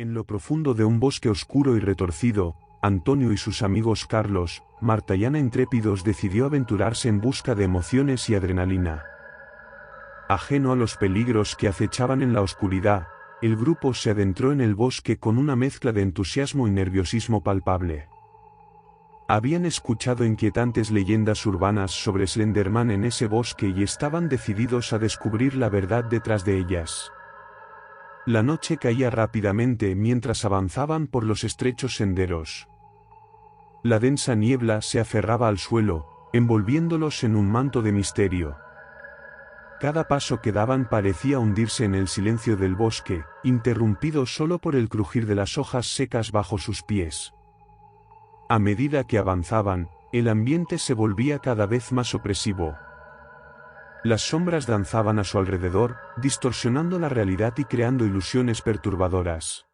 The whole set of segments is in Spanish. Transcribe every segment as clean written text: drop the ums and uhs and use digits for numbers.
En lo profundo de un bosque oscuro y retorcido, Antonio y sus amigos Carlos, Marta y Ana intrépidos decidió aventurarse en busca de emociones y adrenalina. Ajeno a los peligros que acechaban en la oscuridad, el grupo se adentró en el bosque con una mezcla de entusiasmo y nerviosismo palpable. Habían escuchado inquietantes leyendas urbanas sobre Slenderman en ese bosque y estaban decididos a descubrir la verdad detrás de ellas. La noche caía rápidamente mientras avanzaban por los estrechos senderos. La densa niebla se aferraba al suelo, envolviéndolos en un manto de misterio. Cada paso que daban parecía hundirse en el silencio del bosque, interrumpido solo por el crujir de las hojas secas bajo sus pies. A medida que avanzaban, el ambiente se volvía cada vez más opresivo. Las sombras danzaban a su alrededor, distorsionando la realidad y creando ilusiones perturbadoras.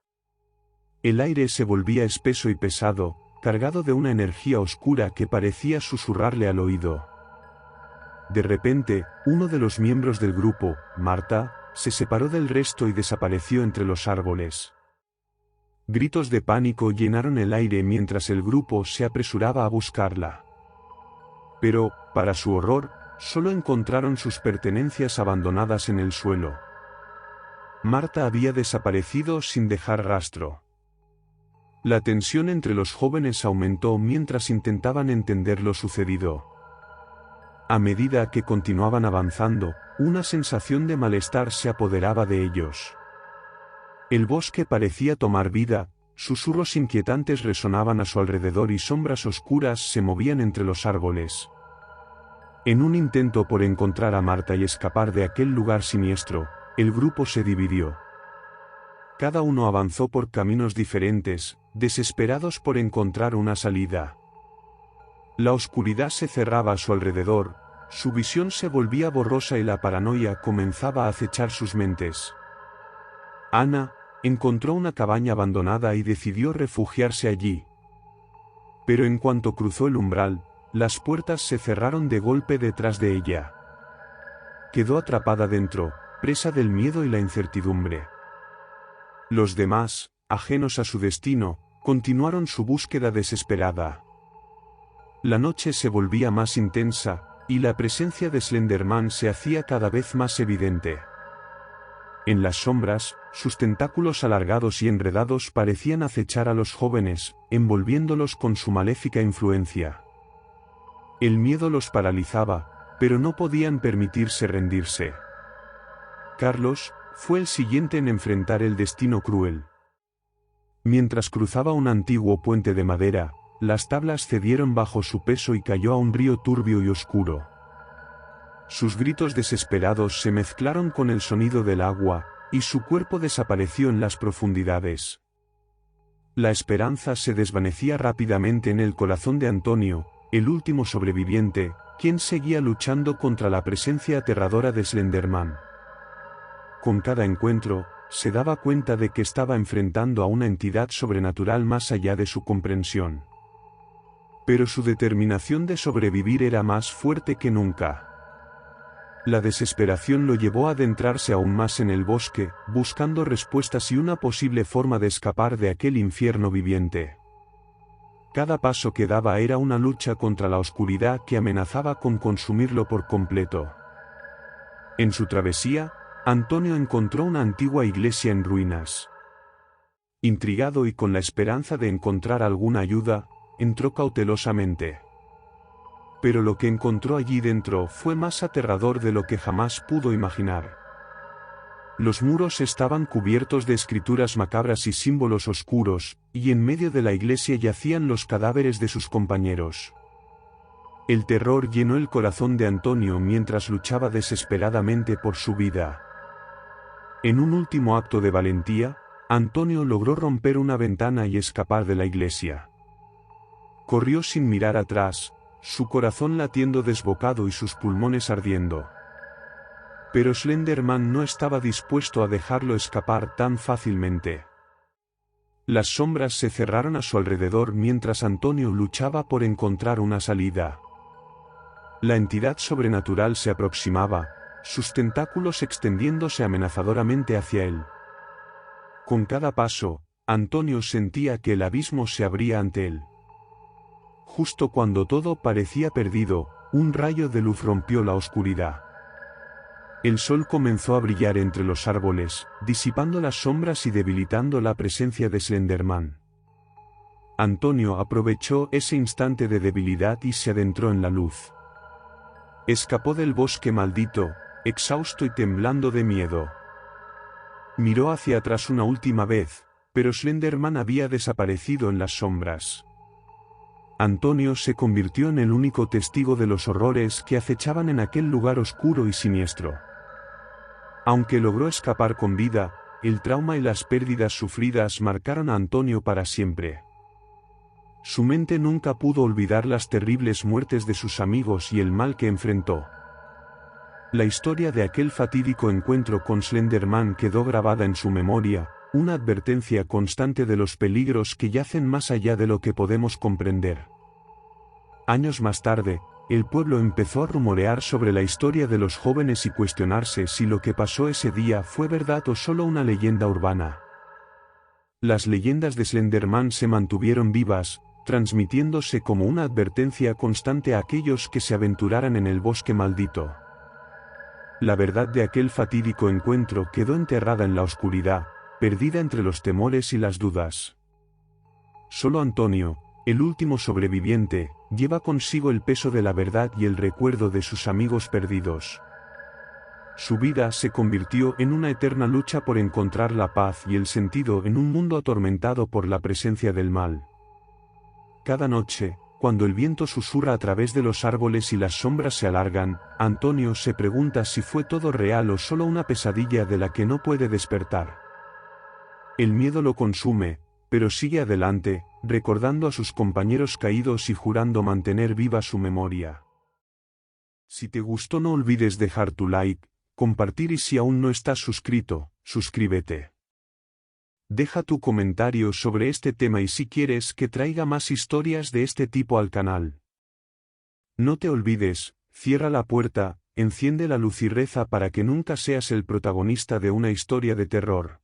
El aire se volvía espeso y pesado, cargado de una energía oscura que parecía susurrarle al oído. De repente, uno de los miembros del grupo, Marta, se separó del resto y desapareció entre los árboles. Gritos de pánico llenaron el aire mientras el grupo se apresuraba a buscarla. Pero, para su horror, solo encontraron sus pertenencias abandonadas en el suelo. Marta había desaparecido sin dejar rastro. La tensión entre los jóvenes aumentó mientras intentaban entender lo sucedido. A medida que continuaban avanzando, una sensación de malestar se apoderaba de ellos. El bosque parecía tomar vida, susurros inquietantes resonaban a su alrededor y sombras oscuras se movían entre los árboles. En un intento por encontrar a Marta y escapar de aquel lugar siniestro, el grupo se dividió. Cada uno avanzó por caminos diferentes, desesperados por encontrar una salida. La oscuridad se cerraba a su alrededor, su visión se volvía borrosa y la paranoia comenzaba a acechar sus mentes. Ana encontró una cabaña abandonada y decidió refugiarse allí. Pero en cuanto cruzó el umbral, las puertas se cerraron de golpe detrás de ella. Quedó atrapada dentro, presa del miedo y la incertidumbre. Los demás, ajenos a su destino, continuaron su búsqueda desesperada. La noche se volvía más intensa, y la presencia de Slenderman se hacía cada vez más evidente. En las sombras, sus tentáculos alargados y enredados parecían acechar a los jóvenes, envolviéndolos con su maléfica influencia. El miedo los paralizaba, pero no podían permitirse rendirse. Carlos fue el siguiente en enfrentar el destino cruel. Mientras cruzaba un antiguo puente de madera, las tablas cedieron bajo su peso y cayó a un río turbio y oscuro. Sus gritos desesperados se mezclaron con el sonido del agua, y su cuerpo desapareció en las profundidades. La esperanza se desvanecía rápidamente en el corazón de Antonio, el último sobreviviente, quien seguía luchando contra la presencia aterradora de Slenderman. Con cada encuentro, se daba cuenta de que estaba enfrentando a una entidad sobrenatural más allá de su comprensión. Pero su determinación de sobrevivir era más fuerte que nunca. La desesperación lo llevó a adentrarse aún más en el bosque, buscando respuestas y una posible forma de escapar de aquel infierno viviente. Cada paso que daba era una lucha contra la oscuridad que amenazaba con consumirlo por completo. En su travesía, Antonio encontró una antigua iglesia en ruinas. Intrigado y con la esperanza de encontrar alguna ayuda, entró cautelosamente. Pero lo que encontró allí dentro fue más aterrador de lo que jamás pudo imaginar. Los muros estaban cubiertos de escrituras macabras y símbolos oscuros, y en medio de la iglesia yacían los cadáveres de sus compañeros. El terror llenó el corazón de Antonio mientras luchaba desesperadamente por su vida. En un último acto de valentía, Antonio logró romper una ventana y escapar de la iglesia. Corrió sin mirar atrás, su corazón latiendo desbocado y sus pulmones ardiendo. Pero Slenderman no estaba dispuesto a dejarlo escapar tan fácilmente. Las sombras se cerraron a su alrededor mientras Antonio luchaba por encontrar una salida. La entidad sobrenatural se aproximaba, sus tentáculos extendiéndose amenazadoramente hacia él. Con cada paso, Antonio sentía que el abismo se abría ante él. Justo cuando todo parecía perdido, un rayo de luz rompió la oscuridad. El sol comenzó a brillar entre los árboles, disipando las sombras y debilitando la presencia de Slenderman. Antonio aprovechó ese instante de debilidad y se adentró en la luz. Escapó del bosque maldito, exhausto y temblando de miedo. Miró hacia atrás una última vez, pero Slenderman había desaparecido en las sombras. Antonio se convirtió en el único testigo de los horrores que acechaban en aquel lugar oscuro y siniestro. Aunque logró escapar con vida, el trauma y las pérdidas sufridas marcaron a Antonio para siempre. Su mente nunca pudo olvidar las terribles muertes de sus amigos y el mal que enfrentó. La historia de aquel fatídico encuentro con Slenderman quedó grabada en su memoria, una advertencia constante de los peligros que yacen más allá de lo que podemos comprender. Años más tarde, el pueblo empezó a rumorear sobre la historia de los jóvenes y cuestionarse si lo que pasó ese día fue verdad o solo una leyenda urbana. Las leyendas de Slenderman se mantuvieron vivas, transmitiéndose como una advertencia constante a aquellos que se aventuraran en el bosque maldito. La verdad de aquel fatídico encuentro quedó enterrada en la oscuridad, perdida entre los temores y las dudas. Solo Antonio, el último sobreviviente, lleva consigo el peso de la verdad y el recuerdo de sus amigos perdidos. Su vida se convirtió en una eterna lucha por encontrar la paz y el sentido en un mundo atormentado por la presencia del mal. Cada noche, cuando el viento susurra a través de los árboles y las sombras se alargan, Antonio se pregunta si fue todo real o solo una pesadilla de la que no puede despertar. El miedo lo consume, pero sigue adelante, recordando a sus compañeros caídos y jurando mantener viva su memoria. Si te gustó, no olvides dejar tu like, compartir y si aún no estás suscrito, suscríbete. Deja tu comentario sobre este tema y si quieres que traiga más historias de este tipo al canal. No te olvides, cierra la puerta, enciende la luz y reza para que nunca seas el protagonista de una historia de terror.